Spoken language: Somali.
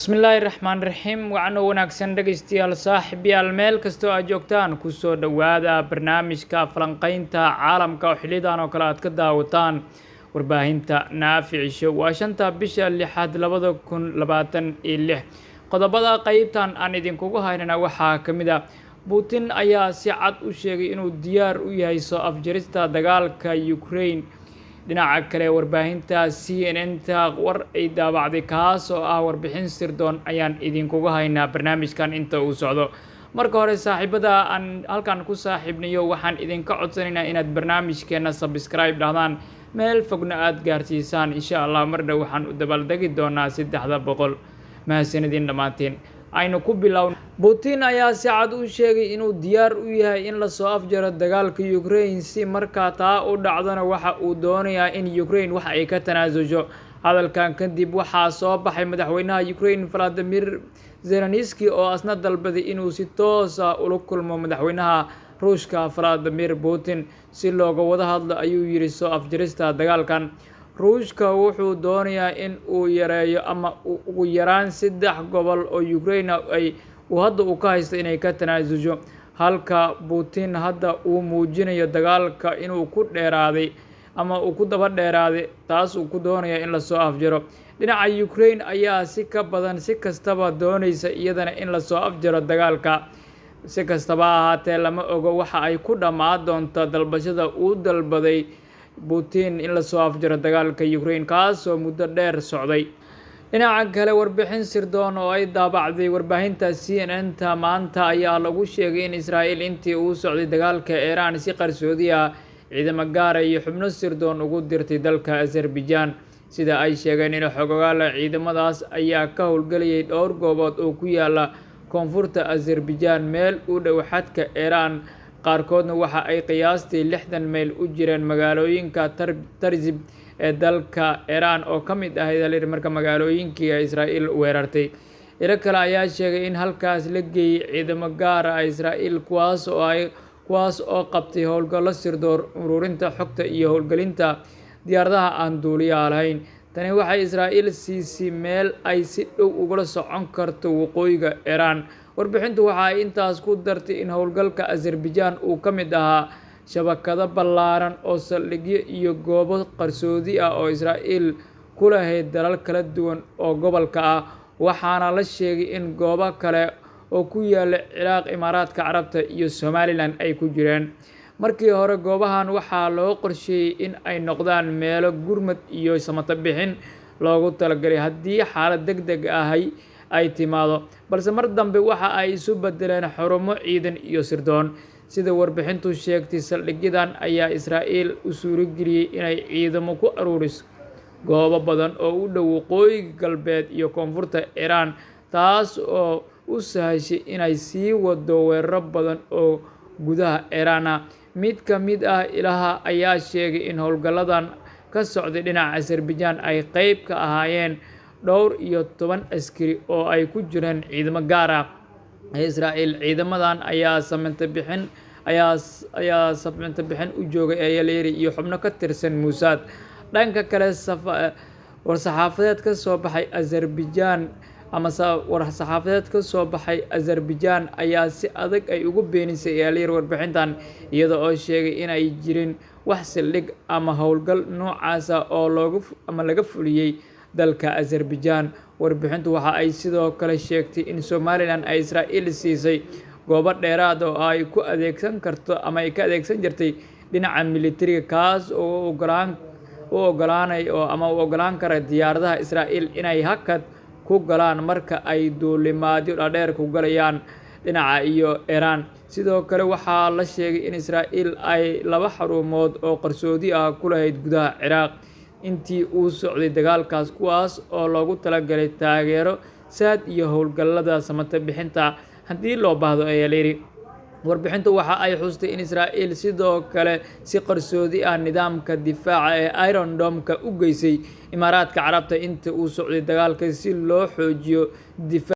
Bismillaahi Raxmaani Raxiim waxaana wanaagsan dhegeystayaal saaxiibayaal meel kastoo aad joogtaan ku soo dhowaada barnaamijka falanqaynta caalamka oo xilidan oo kale aad ka daawataan warbaahinta Naaficisho waa 5 bisha 6 2026 qodobada qaybtan aan idinkugu haynana waxaa ka mid ah Putin ayaa si cad u sheegay inuu diyaar u yahay soo afjarista dagaalka Ukraine dhinaca kale warbaahinta CNN-ta war ay daabacday kaas oo ah warbixin sirdoon ayaan idinkugu haynaa barnaamijkan inta uu socdo marka hore saaxiibada aan halkan ku saaxiibnayo waxaan idinka codsanaynaa inaad barnaamijkeena subscribe dhahdaan meel fogna aad gaarsiisaan insha Allah mar dhow waxaan u dabaaldegi doonaa 300 mahadsanidin dhammaantiin aynu ku bilowno Putin ayaa si cad u sheegay inuu diyaar u yahay in la soo afjaro dagaalka Ukraine si markaa taa u dhacdana waxa uu doonayaa in Ukraine wax ay ka tanaasusho hadalkan kadib waxaa soo baxay madaxweynaha Ukraine Volodymyr Zelensky oo asna dalbaday inuu si toos ah ula kulmo madaxweynaha Ruushka Vladimir Putin si looga wada hadlo ayuu yiri soo afjarista dagaalkan Ruushka wuxuu doonayaa in uu yareeyo ama ugu yaraan 3 gobol oo Ukraine ay hadda ka haysto inay ka tanaasusho halka Putin hadda uu muujinayo dagaalka inuu ku dheeraaday ama uu ku daba dheeraaday taas uu ku doonayo in la soo afjaro dhinaca Ukraine ayaa si ka badan si kastaba doonaysa iyadana in la soo afjaro dagaalka si kastaba ahaatee lama oga waxa ay ku dhamaan doonto dalbashada uu dalbaday Putin in la soo afjaro dagaalka Ukraine kaas oo muddo dheer socday dhinaca kale warbixin sirdoon oo ay daabacday warbaahinta CNN-ta maanta ayaa lagu sheegay in Israa'iil intii uu socday dagaalka Iran si qarsoodi ah ciidamo gaar ah iyo xubno sirdoon ugu dirtay dalka Azerbaijan sida ay sheegeen in xogayaal ciidamadaas ayaa ka howlgalayay dhowr goobood oo ku yaala koonfurta Azerbaijan meel u dhow xadka Iran qaarkoodna waxa ay qiyaastii 60 mayl u jireen magaalooyinka Tarzib ee dalka Iran oo ka mid ah marka magaalooyinkii Israa'iil weerartay ila kale ayaa sheegay in halkaas la geeyay ciidamo gaar ah Israa'iil kuwaas oo qabtay howlgallo sirdoon ururinta xogta iyo howlgelinta diyaaradaha aan duuliyaha lahayn tani waxay Israa'iil siisay meel ay si dhow ugula socon karto waqooyiga Iran warbixintu waxa ay intaas ku dartay in howlgalka Azerbaijan uu ka mid ahaa shabakado ballaaran oo saldhigyo iyo goobo qarsoodi ah oo Israa'iil ku lahayd dalal kala duwan oo gobolka ah waxaana la sheegay in goobo kale oo ku yaala Ciraaq Imaaraadka Carabta iyo Somaliland ay ku jireen markii hore goobahan waxaa loo qorsheeyay in ay noqdaan meelo gurmad iyo samata bixin loogu talagalay haddii xaalad degdeg ah ay timaado balse mar dambe waxa ay isu bedeleen xarumo ciidan iyo sirdoon sida warbixintu sheegtay saldhigyadan ayaa Israa'iil u suurageliyay inay ciidamo ku aruuriso goobo badan oo u dhow waqooyiga galbeed iyo koonfurta Iran taas oo u sahashay inay sii wado weeraro badan oo gudaha Iran ah mid ka mid ah ilaha ayaa sheegay in howlgalladan ka socday dhinaca Azerbaijan ay qayb ka ahaayeen dhowr iyo 10 askari oo ay ku jireen ciidamo gaar ah Israa'iil ciidamadan ayaa samanta bixin u joogay Ayaleeri iyo xubno ka tirsan Mossad dhanka kale war-saxaafadeed ka soo baxay Azerbaijan ayaa si adag ay ugu beenisay Ayaleeri warbixintan iyada oo sheegay in ay jirin wax saldhig ama howlgal noocaas ah oo laga fuliyay dalka Azerbaijan warbixintu waxa ay sidoo kale sheegtay in Somaliland ay Israa'iil siisay goobo dheeraad oo ay ku adeegsan karto ama ay ka adeegsan jirtay dhinaca militariga kaas oo u ogolaan kara diyaaradaha Israa'iil inay hakad ku galaan marka ay duulimaadyo dhaadheer ku galayaan dhinaca iyo Iran sidoo kale waxaa la sheegay in Israa'iil ay 2 xarumood oo qarsoodi ah ku lahayd gudaha Ciraaq intii uu socday dagaalkaas kuwaas oo loogu talagalay taageero saad iyo howlgallada samata bixinta haddii loo baahdo Ayaleeri warbixintu waxa ay xustay in Israa'iil sidoo kale si qarsoodi ah nidaamka difaaca ee Iron Dome-ka u geysay Imaaraadka Carabta intii uu socday dagaalka si loo xoojiyo difaaca